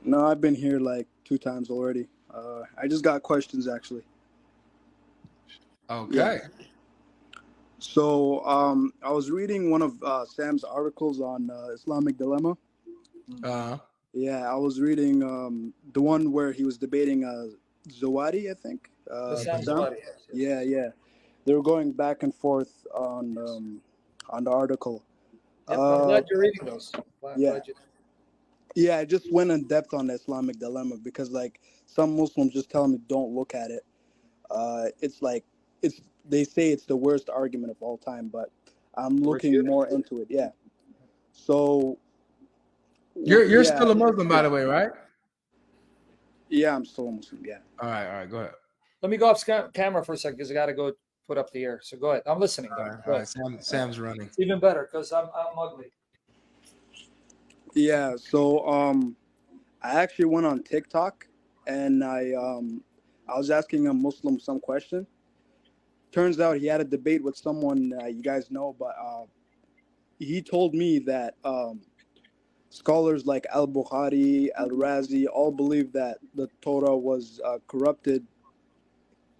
No, I've been here like two times already. I just got questions actually. Yeah. Okay. I was reading one of Sam's articles on Islamic dilemma. Uh, Yeah, I was reading the one where he was debating Zawadi, I think. Bassam mhm. Bassam. Zawadi, yes, yes, Yeah, yes. yeah. They were going back and forth on the article. Yep, I'm glad Uh, you're reading those. yeah, Glad you. yeah. I just went in depth on the Islamic dilemma because like some Muslims just tell me don't look at it. It's like it's they say it's the worst argument of all time, but I'm looking Refute more it. into it. Yeah. So You're yeah, still a Muslim, by yeah, the way, right? yeah. I'm still a Muslim. Yeah. All right, go ahead. Let me go off camera for a second because I got to go put up the air. So go ahead. I'm listening though. All Go ahead. right. Sam's running. It's even better because I'm ugly. Yeah. I actually went on TikTok and I was asking a Muslim some question. Turns out he had a debate with someone you guys know, but he told me that scholars like Al Bukhari, Al Razi all believe that the Torah was corrupted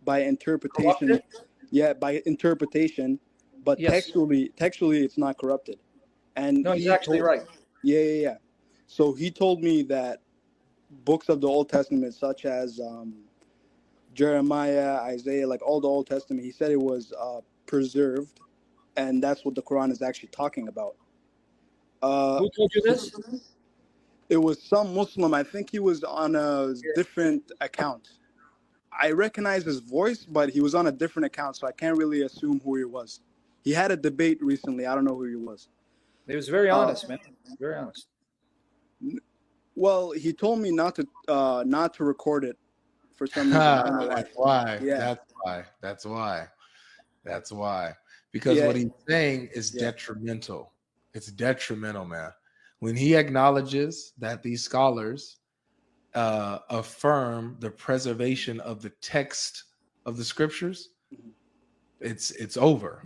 by interpretation. Corrupted? Yeah, by interpretation, but Yes. textually, it's not corrupted. And No, he's actually right. yeah, yeah, yeah. So he told me that books of the Old Testament, such as Jeremiah, Isaiah, like all the Old Testament, he said it was preserved, and that's what the Quran is actually talking about. Uh, Who told you this? it was some Muslim. I think he was on a different account. I recognize his voice, but he was on a different account, so I can't really assume who he was. He had a debate recently. I don't know who he was. He was very Uh, honest, man. Very honest. well, he told me not to record it for some reason. I don't know why. That's why. Yeah, That's why. That's why. That's why. Because yeah, what he's saying is yeah. detrimental. It's detrimental, man. When he acknowledges that these scholars affirm the preservation of the text of the scriptures, it's over.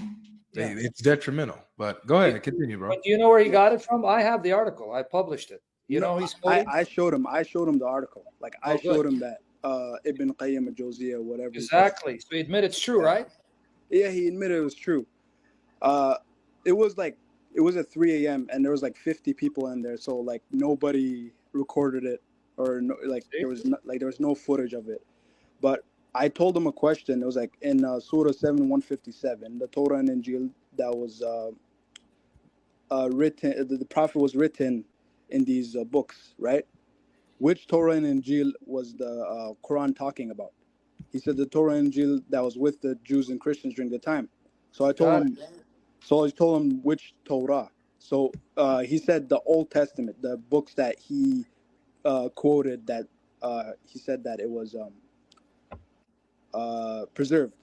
Yeah. It's detrimental. But go ahead, continue, bro. But do you know where he got it from? I have the article. I published it. You No, know he's quoting? I showed him. I showed him the article. Like I Oh, good. showed him that Ibn Qayyim al-Jawziyah, whatever he says. Exactly. So you admit it's true, Yeah, right? yeah. He admitted it was true. Uh, it was like it was at 3 a.m. and there was like 50 people in there, so like nobody recorded it or no, like See? there was no footage of it. But I told him a question. It was like in Surah 7:157, the Torah and Injil that was written. The Prophet was written in these books, right? Which Torah and Injil was the Quran talking about? He said the Torah and Injil that was with the Jews and Christians during the time. So I told Got him. it. So I told him which Torah. So he said the Old Testament, the books that he quoted. That he said that it was preserved.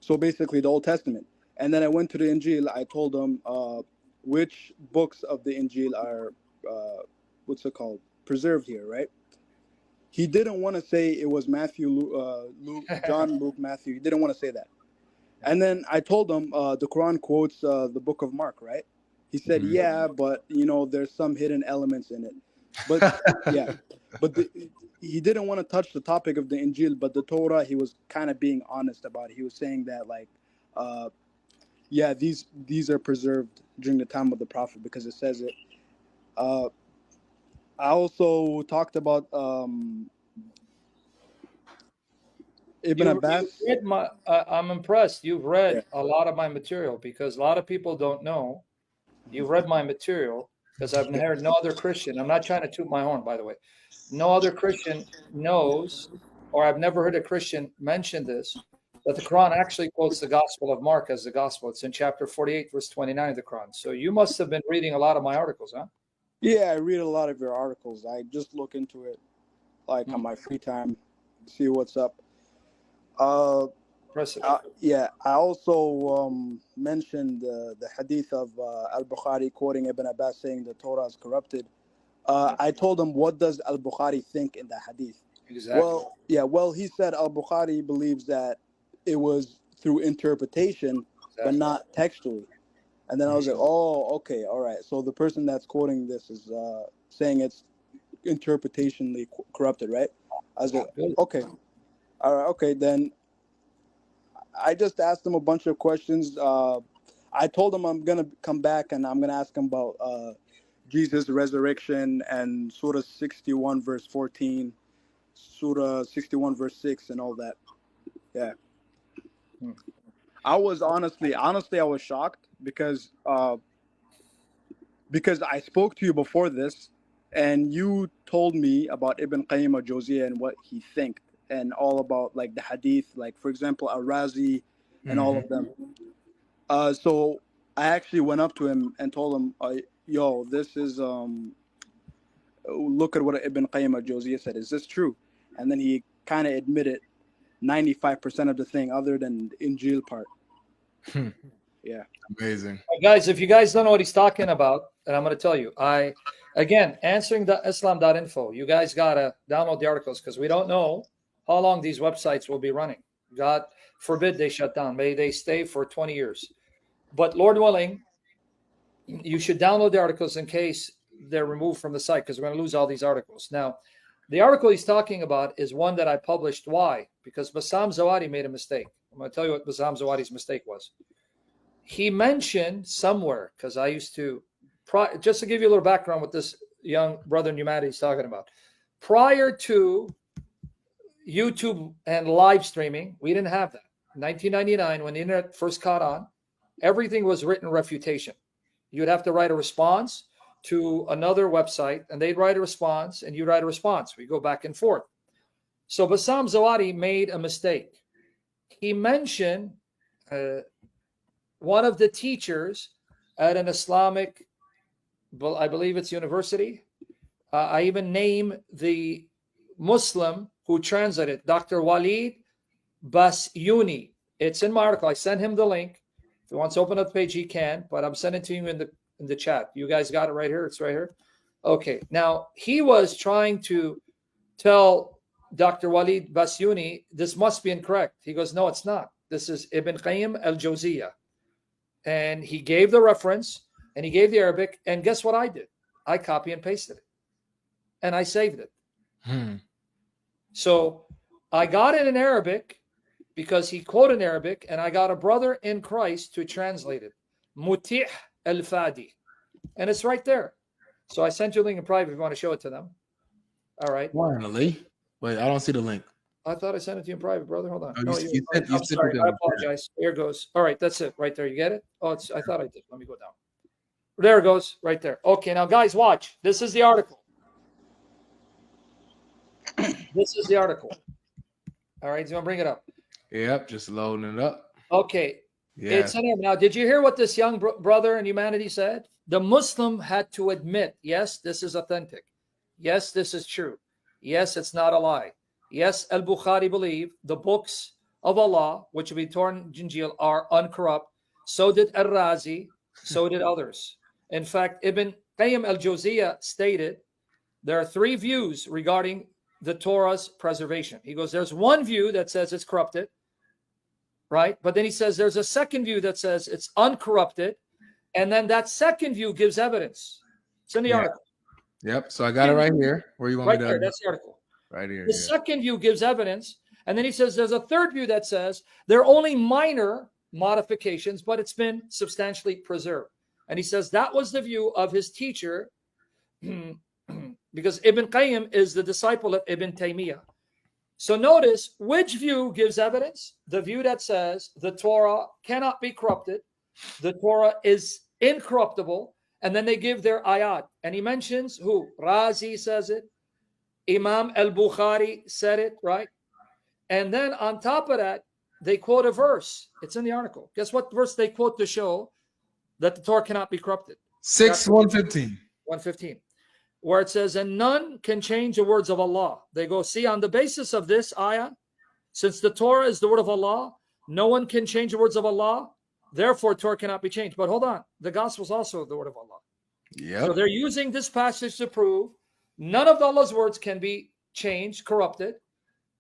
So basically, the Old Testament. And then I went to the Injil. I told him which books of the Injil are what's it called preserved here, right? He didn't want to say it was Matthew, Luke, John, Luke, Matthew. He didn't want to say that. And then I told him the Quran quotes the book of Mark, right? He said, Mhm. yeah, but there's some hidden elements in it. But yeah, but he didn't want to touch the topic of the Injil, but the Torah, he was kind of being honest about it. He was saying that like, uh, yeah, these are preserved during the time of the Prophet because it says it. Uh, I also talked about Ibn You Abbas. read my. I'm impressed. You've Yeah. read a lot of my material because a lot of people don't know. You've read my material because I've heard no other Christian. I'm not trying to toot my horn, by the way. No other Christian knows, or I've never heard a Christian mention this, that the Quran actually quotes the Gospel of Mark as the Gospel. It's in chapter 48, verse 29 of the Quran. So you must have been reading a lot of my articles, huh? Yeah, I read a lot of your articles. I just look into it like on Hmm. my free time, see what's up. Uh, Impressive. yeah, I also mentioned the hadith of Al Bukhari quoting Ibn Abbas saying the Torah is corrupted. I told him, what does Al Bukhari think in the hadith? Exactly. Well, he said Al Bukhari believes that it was through interpretation, but Exactly. not textually. And then I was like, oh, okay, all right. So the person that's quoting this is saying it's interpretationally corrupted, right? As a, Good. okay, all right, okay. Then I just asked him a bunch of questions. I told him I'm gonna come back and I'm gonna ask him about Jesus' resurrection and Surah 61 verse 14, Surah 61 verse 6, and all that. Yeah. I was honestly, I was shocked because I spoke to you before this, and you told me about Ibn Qayyim al-Jawziyah and what he think, and all about like the hadith, like for example Al-Razi and all of them. So I actually went up to him and told him, "Yo, this is look at what Ibn Qayyim al-Jawziyah said. Is this true?" And then he kind of admitted 95% of the thing, other than the Injil part. Yeah. Amazing. Guys, if you guys don't know what he's talking about, and I'm going to tell you, again, answering the Islam.info, you guys got to download the articles because we don't know how long these websites will be running. God forbid they shut down. May they stay for 20 years. But Lord willing, you should download the articles in case they're removed from the site because we're going to lose all these articles. Now, the article he's talking about is one that I published. Why? Because Bassam Zawadi made a mistake. I'm going to tell you what Bassam Zawadi's mistake was. He mentioned somewhere, because I used to, just to give you a little background what this young brother in humanity is talking about. Prior to YouTube and live streaming, we didn't have that. In 1999, when the internet first caught on, everything was written refutation. You'd have to write a response to another website, and they'd write a response, and you'd write a response. We go back and forth. So Bassam Zawadi made a mistake. He mentioned one of the teachers at an Islamic, I believe it's university. I even name the Muslim who translated, Dr. Walid Basyuni. It's in my article. I sent him the link. If he wants to open up the page, he can, but I'm sending it to you in the chat. You guys got it right here. It's right here. Okay. Now, he was trying to tell Dr. Walid Basyuni, this must be incorrect. He goes, no, it's not. This is Ibn Qayyim al-Jawziyah. And he gave the reference, and he gave the Arabic, and guess what I did? I copy and pasted it, and I saved it. So I got it in Arabic because he quoted in Arabic, and I got a brother in Christ to translate it. Mutih al-Fadi. And it's right there. So I sent you a link in private if you want to show it to them. All right. Finally. Wait, I don't see the link. I thought I sent it to you in private, brother. Hold on. Oh, No, I'm sorry. I apologize. Here it goes. All right, that's it right there. You get it? Oh, I thought I did. Let me go down. There it goes, right there. Okay, now guys, watch. This is the article. This is the article. All right, so I'm bring it up. Yep, just loading it up. Okay. Yeah. It's in here. Now, did you hear what this young brother in humanity said? The Muslim had to admit, yes, this is authentic. Yes, this is true. Yes, it's not a lie. Yes, Al-Bukhari believed the books of Allah, which will be Torah and Injil, are uncorrupt. So did Al-Razi. So did others. In fact, Ibn Qayyim al-Jawziyah stated there are three views regarding the Torah's preservation. He goes, there's one view that says it's corrupted, right? But then he says there's a second view that says it's uncorrupted. And then that second view gives evidence. It's in the article. Yep. So I got it right here. Where you want right me to? There, that's the article. Right here. The second view gives evidence. And then he says there's a third view that says there are only minor modifications, but it's been substantially preserved. And he says that was the view of his teacher, because Ibn Qayyim is the disciple of Ibn Taymiyyah. So notice which view gives evidence? The view that says the Torah cannot be corrupted. The Torah is incorruptible. And then they give their ayat. And he mentions who? Razi says it. Imam al-Bukhari said it, right? And then on top of that, they quote a verse. It's in the article. Guess what verse they quote to show that the Torah cannot be corrupted? 6:115. 115. Where it says, and none can change the words of Allah. They go, see, on the basis of this ayah, since the Torah is the word of Allah, no one can change the words of Allah. Therefore, Torah cannot be changed. But hold on. The gospel is also the word of Allah. Yeah. So they're using this passage to prove none of Allah's words can be changed, corrupted.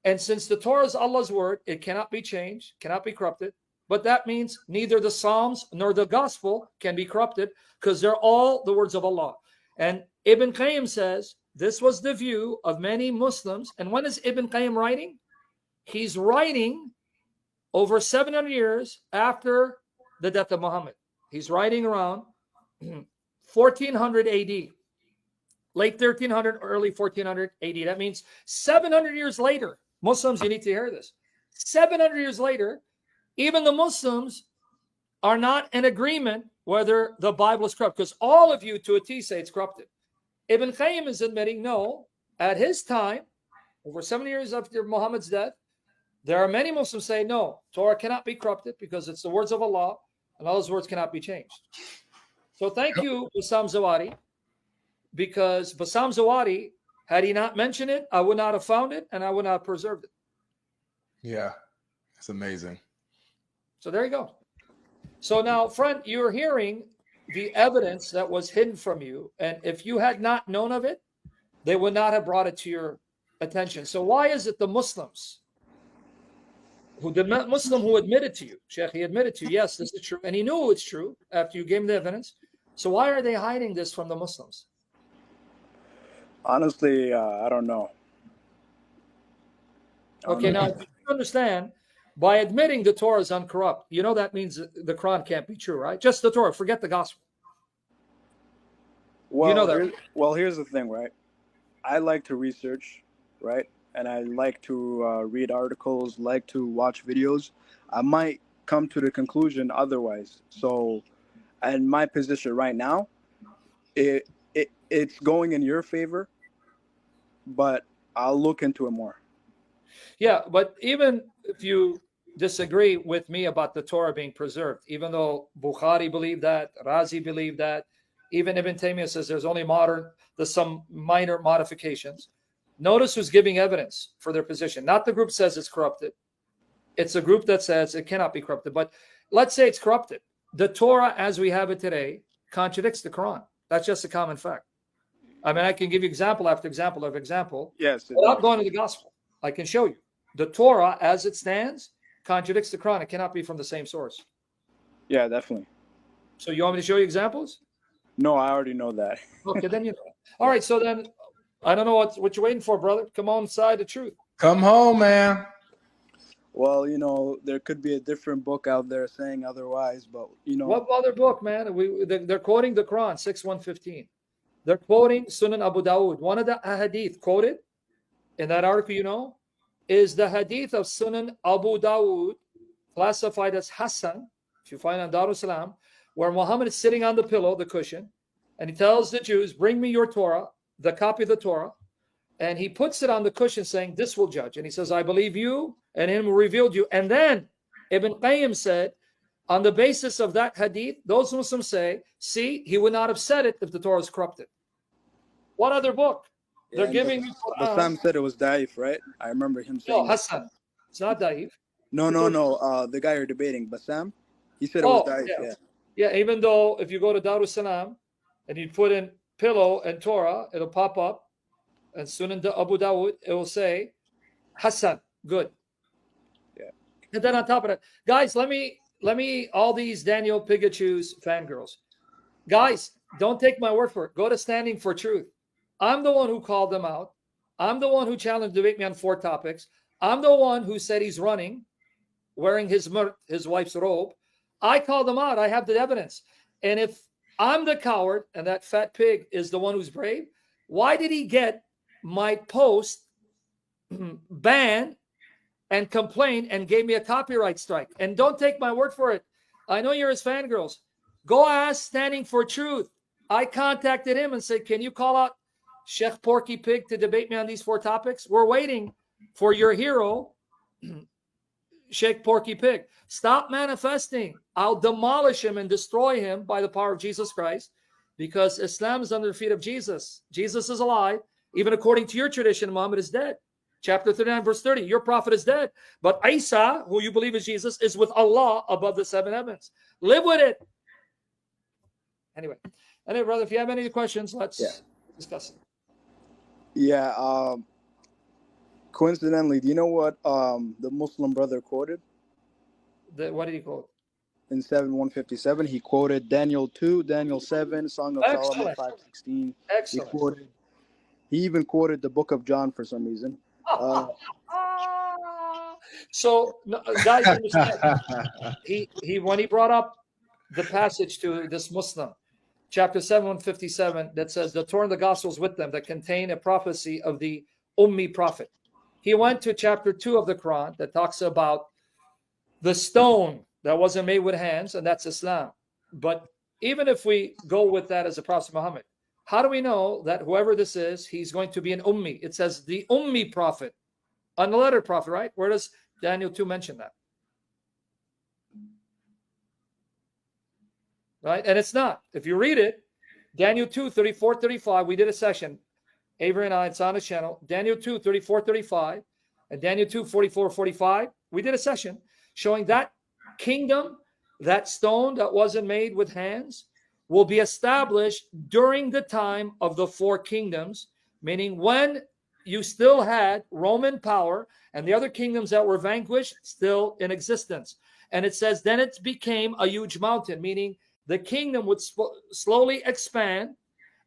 And since the Torah is Allah's word, it cannot be changed, cannot be corrupted. But that means neither the Psalms nor the gospel can be corrupted because they're all the words of Allah. And Ibn Qayyim says This was the view of many Muslims. And when is Ibn Qayyim writing? He's writing over 700 years after the death of Muhammad. He's writing around 1400 AD, late 1300, early 1400 AD. That means 700 years later, Muslims, you need to hear this. 700 years later, even the Muslims are not in agreement whether the Bible is corrupt, because all of you to a T say it's corrupted. Ibn Qayyim is admitting, no, at his time, over 7 years after Muhammad's death, there are many Muslims say, no, Torah cannot be corrupted because it's the words of Allah, and all those words cannot be changed. So thank you, Bassam Zawadi, because Bassam Zawadi, had he not mentioned it, I would not have found it, and I would not have preserved it. Yeah, it's amazing. So there you go. So now, friend, you're hearing the evidence that was hidden from you, and if you had not known of it, they would not have brought it to your attention. So why is it the Muslims, the Muslim who admitted to you, Sheikh, he admitted to you, yes, this is true, and he knew it's true after you gave him the evidence. So why are they hiding this from the Muslims? Honestly, I don't know. Okay, now, if you understand, by admitting the Torah is uncorrupt, you know that means the Quran can't be true, right? Just the Torah, forget the gospel. Well, You know that. here's the thing, right? I like to research, right? And I like to read articles, like to watch videos. I might come to the conclusion otherwise. So, in my position right now, it's going in your favor, but I'll look into it more. Yeah, but even if you disagree with me about the Torah being preserved, even though Bukhari believed that, Razi believed that, even Ibn Taymiyyah says there's some minor modifications. Notice who's giving evidence for their position. Not the group says it's corrupted. It's a group that says it cannot be corrupted. But let's say it's corrupted. The Torah as we have it today contradicts the Quran. That's just a common fact. I mean, I can give you example after example of example. Yes. Without going to the gospel, I can show you. The Torah as it stands contradicts the Quran. It cannot be from the same source. Yeah, definitely. So you want me to show you examples? No, I already know that. Okay, then you know. All right, so then I don't know what you're waiting for, brother. Come on side the truth. Come home, man. Well, there could be a different book out there saying otherwise, but What other book, man? They're quoting the Quran, 6:115. They're quoting Sunan Abu Dawud. One of the hadith quoted in that article, is the hadith of Sunan Abu Dawud, classified as Hassan, if you find on Darul Salam, where Muhammad is sitting on the pillow, the cushion, and he tells the Jews, bring me your Torah, the copy of the Torah, and he puts it on the cushion saying, this will judge. And he says, I believe you, and him who revealed you. And then Ibn Qayyim said, on the basis of that hadith, those Muslims say, see, he would not have said it if the Torah is corrupted. What other book? They're giving you Quran. Bassam said it was Daif, right? I remember him saying. No, Hassan. It's not Daif. No. The guy you're debating, Bassam, he said it was Daif. Yeah. Yeah, even though if you go to Darul Salam and you put in pillow and Torah, it'll pop up. And Sunan Abu Dawud, it will say Hassan. Good. Yeah. And then on top of that, guys, let me all these Daniel Pikachu's fangirls. Guys, don't take my word for it. Go to Standing for Truth. I'm the one who called them out. I'm the one who challenged Debate Me on 4 topics. I'm the one who said he's running, wearing his wife's robe. I called him out. I have the evidence. And if I'm the coward and that fat pig is the one who's brave, why did he get my post banned and complained and gave me a copyright strike? And don't take my word for it. I know you're his fangirls. Go ask Standing for Truth. I contacted him and said, can you call out Sheikh Porky Pig to debate me on these 4 topics? We're waiting for your hero, Sheikh Porky Pig. Stop manifesting. I'll demolish him and destroy him by the power of Jesus Christ, because Islam is under the feet of Jesus. Jesus is alive. Even according to your tradition, Muhammad is dead. Chapter 39, verse 30, your prophet is dead. But Isa, who you believe is Jesus, is with Allah above the 7 heavens. Live with it. Anyway, brother, if you have any questions, let's discuss it. Yeah. Coincidentally, do you know what the Muslim brother quoted? What did he quote? In 7:157, he quoted Daniel 2, Daniel 7, Song of Solomon 5:16. Excellent. He quoted He even quoted the book of John for some reason. So, guys, understand. He when he brought up the passage to this Muslim, chapter 7, 157, that says the Torah and the Gospels with them that contain a prophecy of the Ummi prophet. He went to chapter 2 of the Quran that talks about the stone that wasn't made with hands, and that's Islam. But even if we go with that as a Prophet Muhammad, how do we know that whoever this is, he's going to be an Ummi? It says the Ummi prophet, unlettered prophet, right? Where does Daniel 2 mention that? Right? And it's not. If you read it, Daniel 2, 34, 35, we did a session, Avery and I, it's on the channel, Daniel 2, 34, 35, and Daniel 2, 44, 45, we did a session showing that kingdom, that stone that wasn't made with hands, will be established during the time of the four kingdoms, meaning when you still had Roman power and the other kingdoms that were vanquished still in existence. And it says, then it became a huge mountain, meaning the kingdom would slowly expand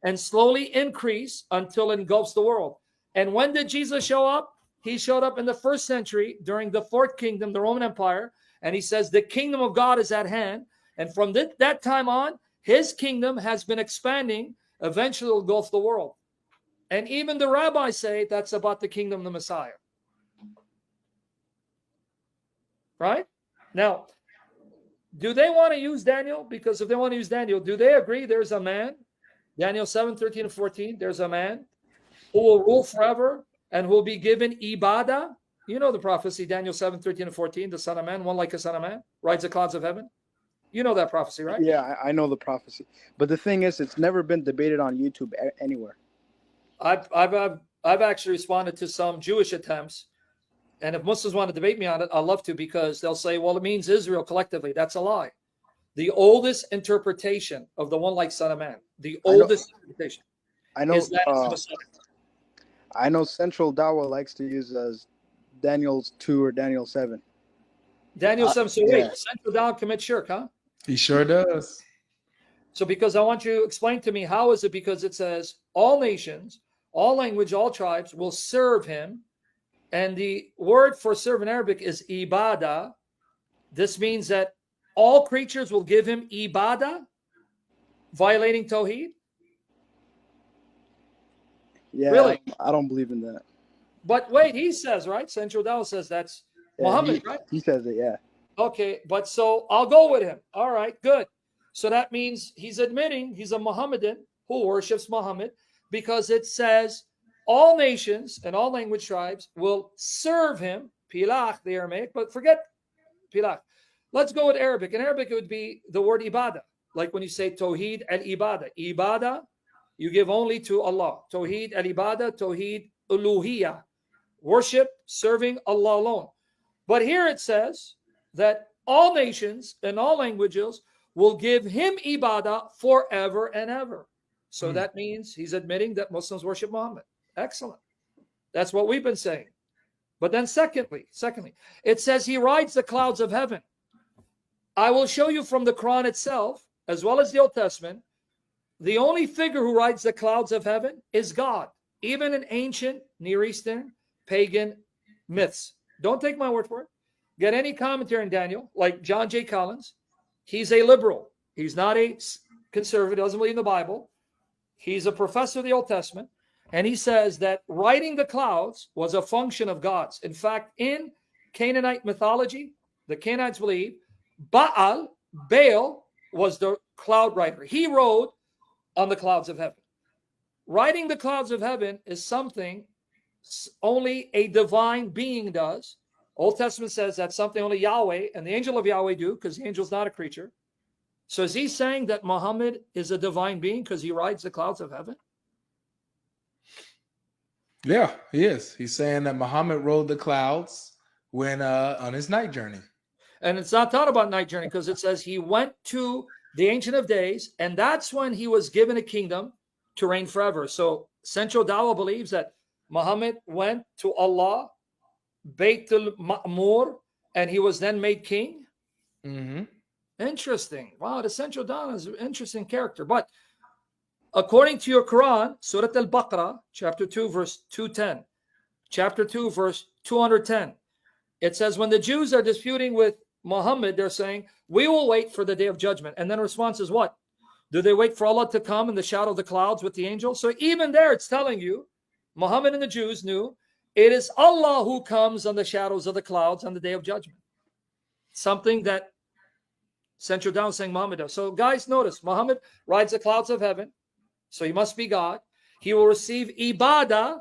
and slowly increase until it engulfs the world. And when did Jesus show up? He showed up in the 1st century during the 4th kingdom, the Roman Empire. And he says, the kingdom of God is at hand. And from that time on, his kingdom has been expanding, eventually will engulf the world. And even the rabbis say that's about the kingdom of the Messiah. Right? Now, do they want to use Daniel? Because if they want to use Daniel, do they agree there's a man, Daniel 7, 13 and 14, there's a man who will rule forever and will be given ibadah? You know the prophecy, Daniel 7, 13 and 14, the Son of Man, one like a Son of Man, rides the clouds of heaven. You know that prophecy, right? Yeah, I know the prophecy. But the thing is, it's never been debated on YouTube anywhere. I've actually responded to some Jewish attempts. And if Muslims want to debate me on it, I'll love to, because they'll say, well, it means Israel collectively. That's a lie. The oldest interpretation of the one like Son of Man, the oldest interpretation, is that it's the Messiah. I know Central Dawa likes to use as Daniel 2 or Daniel 7. Daniel 7. So wait, Central Dawa commits shirk, huh? He sure does. So because I want you to explain to me, how is it? Because it says all nations, all language, all tribes will serve him. And the word for serve in Arabic is ibadah. This means that all creatures will give him ibadah, violating Tawheed? Yeah, really? I don't believe in that. But wait, he says, right? Central Dawa says that's Muhammad, right? He says it, yeah. Okay, but so I'll go with him. All right, good. So that means he's admitting he's a Muhammadan who worships Muhammad, because it says all nations and all language tribes will serve him. Pilach, the Aramaic, but forget Pilach. Let's go with Arabic. In Arabic, it would be the word ibadah. Like when you say Tawheed al-Ibadah. Ibadah, you give only to Allah. Tawheed al-Ibadah, Tawheed uluhiyah. Worship, serving Allah alone. But here it says that all nations and all languages will give him ibadah forever and ever. So that means he's admitting that Muslims worship Muhammad. Excellent. That's what we've been saying. But then secondly, it says he rides the clouds of heaven. I will show you from the Quran itself, as well as the Old Testament, the only figure who rides the clouds of heaven is God, even in ancient Near Eastern pagan myths. Don't take my word for it. Get any commentary in Daniel, like John J. Collins. He's a liberal. He's not a conservative, doesn't believe in the Bible. He's a professor of the Old Testament. And he says that riding the clouds was a function of God's. In fact, in Canaanite mythology, the Canaanites believe Baal was the cloud rider. He rode on the clouds of heaven. Riding the clouds of heaven is something only a divine being does. Old Testament says that's something only Yahweh and the angel of Yahweh do, because the angel is not a creature. So is he saying that Muhammad is a divine being because he rides the clouds of heaven? Yeah, he is. He's saying that Muhammad rode the clouds when on his night journey. And it's not taught about night journey, because it says he went to the Ancient of Days, and that's when he was given a kingdom to reign forever. So Central Dawa believes that Muhammad went to Allah, Bayt al-Ma'mur, and he was then made king. Mm-hmm. Interesting. Wow, the Central Dawa is an interesting character. But according to your Quran, Surah Al-Baqarah, chapter 2, verse 210, chapter 2, verse 210, it says, when the Jews are disputing with Muhammad, they're saying, we will wait for the day of judgment. And then the response is what? Do they wait for Allah to come in the shadow of the clouds with the angels? So even there, it's telling you, Muhammad and the Jews knew, it is Allah who comes on the shadows of the clouds on the day of judgment. Something that Central Down saying Muhammad does. So guys, notice, Muhammad rides the clouds of heaven. So he must be God. He will receive ibadah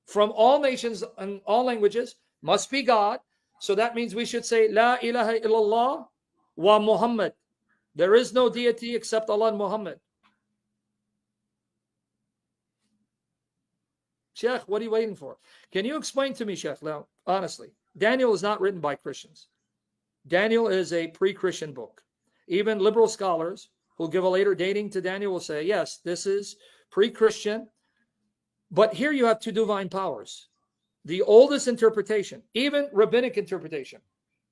from all nations and all languages, must be God. So that means we should say, La ilaha illallah wa Muhammad. There is no deity except Allah and Muhammad. Sheikh, what are you waiting for? Can you explain to me, Sheikh, now, honestly? Daniel is not written by Christians. Daniel is a pre-Christian book. Even liberal scholars who'll give a later dating to Daniel will say, yes, this is pre-Christian. But here you have two divine powers. The oldest interpretation, even rabbinic interpretation.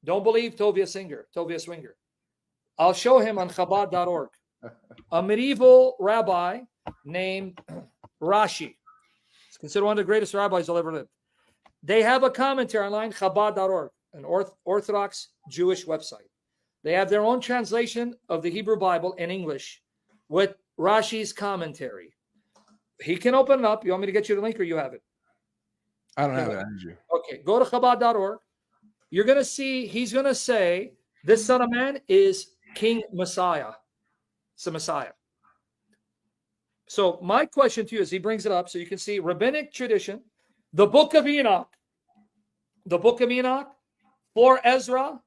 Don't believe Tovia Swinger. I'll show him on Chabad.org. A medieval rabbi named Rashi. He's considered one of the greatest rabbis who ever lived. They have a commentary online, Chabad.org, an Orthodox Jewish website. They have their own translation of the Hebrew Bible in English with Rashi's commentary. He can open it up. You want me to get you the link or you have it? I don't have it, Andrew. Okay, go to Chabad.org. You're going to see, he's going to say, this Son of Man is King Messiah. It's the Messiah. So my question to you is, he brings it up so you can see rabbinic tradition, the book of Enoch, for Ezra,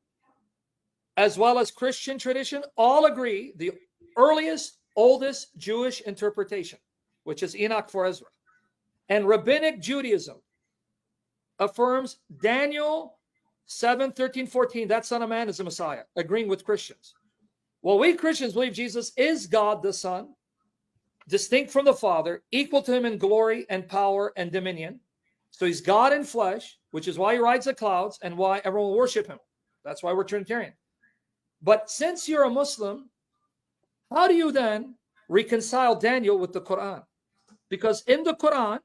as well as Christian tradition, all agree the earliest, oldest Jewish interpretation, which is Enoch for Ezra. And rabbinic Judaism affirms Daniel 7, 13, 14, that Son of Man is the Messiah, agreeing with Christians. Well, we Christians believe Jesus is God the Son, distinct from the Father, equal to him in glory and power and dominion. So he's God in flesh, which is why he rides the clouds and why everyone will worship him. That's why we're Trinitarian. But since you're a Muslim, how do you then reconcile Daniel with the Quran? Because in the Quran,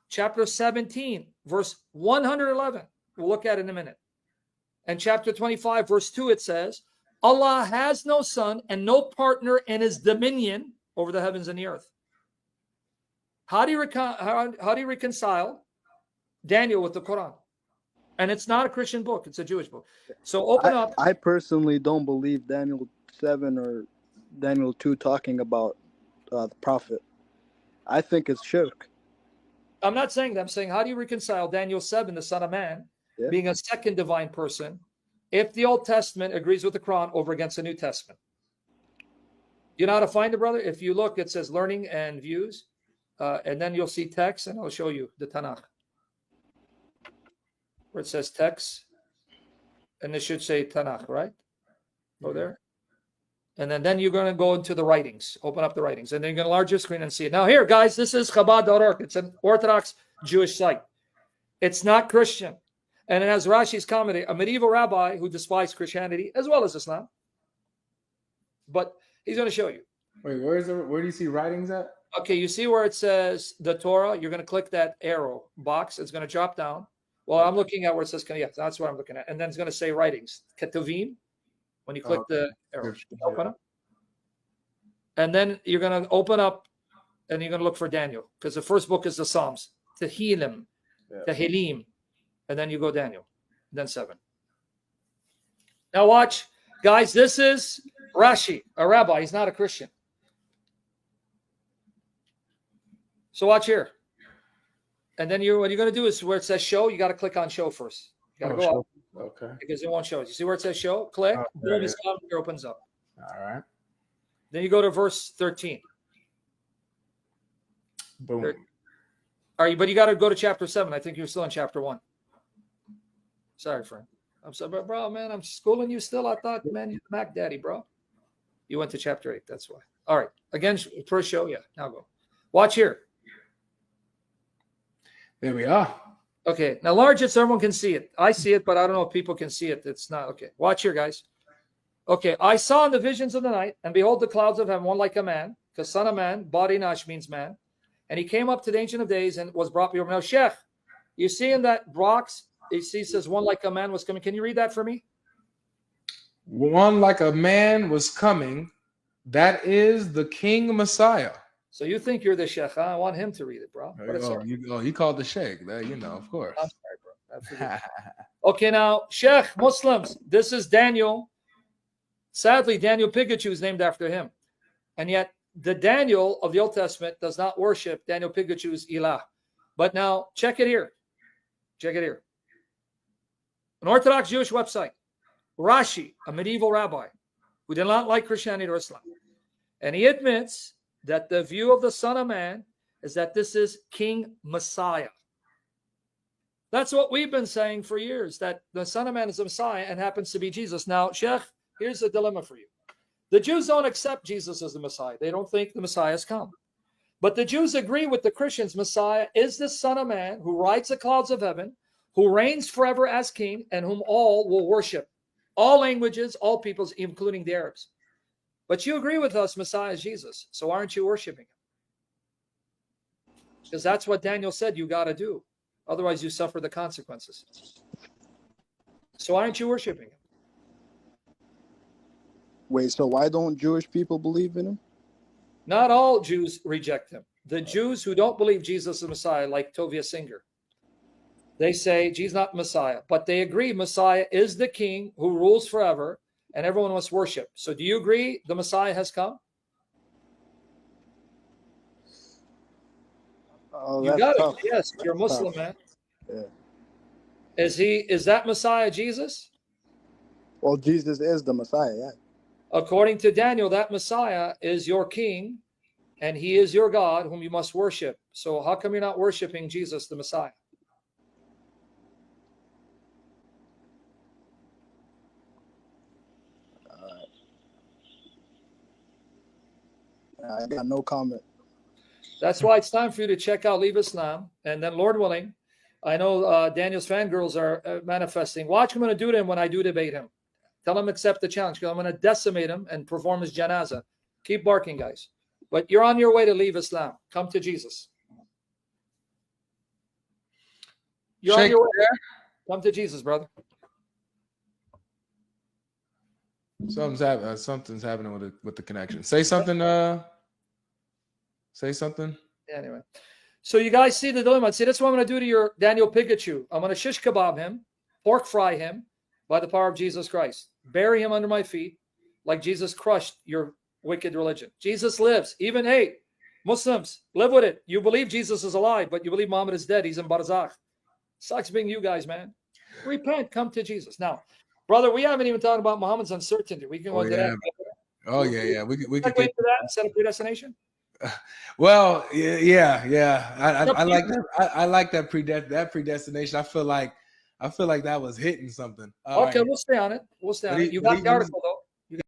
chapter 17, verse 111, we'll look at it in a minute. And chapter 25, verse 2, it says, Allah has no son and no partner in his dominion over the heavens and the earth. How do you reconcile Daniel with the Quran? And it's not a Christian book, it's a Jewish book. So open up. I personally don't believe Daniel 7 or Daniel 2 talking about the prophet. I think it's shirk. I'm not saying that. I'm saying, how do you reconcile Daniel 7, the Son of Man, being a second divine person, if the Old Testament agrees with the Quran over against the New Testament? You know how to find it, brother? If you look, it says learning and views, and then you'll see text, and I'll show you the Tanakh, where it says text, and it should say Tanakh, right? Go there. And then you're going to go into the writings, open up the writings, and then you're going to enlarge your screen and see it. Now here, guys, this is Chabad.org. It's an Orthodox Jewish site. It's not Christian. And it has Rashi's commentary, a medieval rabbi who despised Christianity as well as Islam. But he's going to show you. Wait, where do you see writings at? Okay, you see where it says the Torah? You're going to click that arrow box. It's going to drop down. Well, I'm looking at where it says, yeah, that's what I'm looking at. And then it's going to say writings, Ketuvim. When you click the arrow, open up. And then you're going to open up and you're going to look for Daniel, because the first book is the Psalms, Tehillim, Tehillim. And then you go Daniel, then 7. Now watch, guys, this is Rashi, a rabbi. He's not a Christian. So watch here. And then what you're going to do is where it says show, you got to click on show first. You got to go up. Okay. Because it won't show it. You see where it says show? Click. Boom, his commentary opens up. All right. Then you go to verse 13. Boom. All right, but you got to go to chapter 7. I think you're still in chapter 1. Sorry, friend. I'm sorry, bro, man. I'm schooling you still. I thought, man, you're the Mac Daddy, bro. You went to chapter 8. That's why. All right. Again, first show. Yeah. Now go. Watch here. There we are. Okay. Now, large it so everyone can see it. I see it, but I don't know if people can see it. It's not. Okay. Watch here, guys. Okay. I saw in the visions of the night, and behold, the clouds of heaven, one like a man, because son of man, body nash means man. And he came up to the Ancient of Days and was brought before. Now, Sheikh, you see in that box, it says one like a man was coming. Can you read that for me? One like a man was coming. That is the King Messiah. So you think you're the Sheikh, huh? I want him to read it, bro. But it's all right. You called the Sheikh. You know, of course. I'm sorry, bro. Okay, now, Sheikh, Muslims, this is Daniel. Sadly, Daniel Pikachu is named after him. And yet, the Daniel of the Old Testament does not worship Daniel Pikachu's ilah. But now, check it here. Check it here. An Orthodox Jewish website. Rashi, a medieval rabbi who did not like Christianity or Islam. And he admits that the view of the Son of Man is that this is King Messiah. That's what we've been saying for years, that the Son of Man is the Messiah and happens to be Jesus. Now, Sheikh, here's the dilemma for you. The Jews don't accept Jesus as the Messiah. They don't think the Messiah has come. But the Jews agree with the Christians. Messiah is the Son of Man who rides the clouds of heaven, who reigns forever as king, and whom all will worship. All languages, all peoples, including the Arabs. But you agree with us, Messiah is Jesus. So aren't you worshiping him? Because that's what Daniel said you got to do. Otherwise, you suffer the consequences. So aren't you worshiping him? Wait, so why don't Jewish people believe in him? Not all Jews reject him. The Jews who don't believe Jesus is Messiah, like Tovia Singer, they say Jesus is not Messiah, but they agree Messiah is the king who rules forever and everyone must worship. So do you agree the Messiah has come? Oh, You that's got tough. it. Yes, you're a Muslim, man. Yeah. Is that Messiah Jesus? Well, Jesus is the Messiah, yeah. According to Daniel, that Messiah is your king and he is your God whom you must worship. So how come you're not worshiping Jesus, the Messiah? I got no comment. That's why it's time for you to check out Leave Islam. And then, Lord willing, I know Daniel's fangirls are manifesting. Watch what I'm going to do to him when I do debate him. Tell him accept the challenge because I'm going to decimate him and perform his janazah. Keep barking, guys. But you're on your way to leave Islam. Come to Jesus. You're on your way. Come to Jesus, brother. Something's happening with the connection. Say something. Say something. Anyway, so you guys see the dilemma. See, that's what I'm going to do to your Daniel Pikachu. I'm going to shish kebab him, pork fry him by the power of Jesus Christ. Bury him under my feet like Jesus crushed your wicked religion. Jesus lives. Even, hey, Muslims, live with it. You believe Jesus is alive, but you believe Muhammad is dead. He's in Barzakh. Sucks being you guys, man. Repent. Come to Jesus. Now, brother, we haven't even talked about Muhammad's uncertainty. We can go into that. Oh, yeah. We could get into that instead of predestination. Well, yeah. I like that. I like that predestination. I feel like that was hitting something. Okay, we'll stay on it. You got the article though.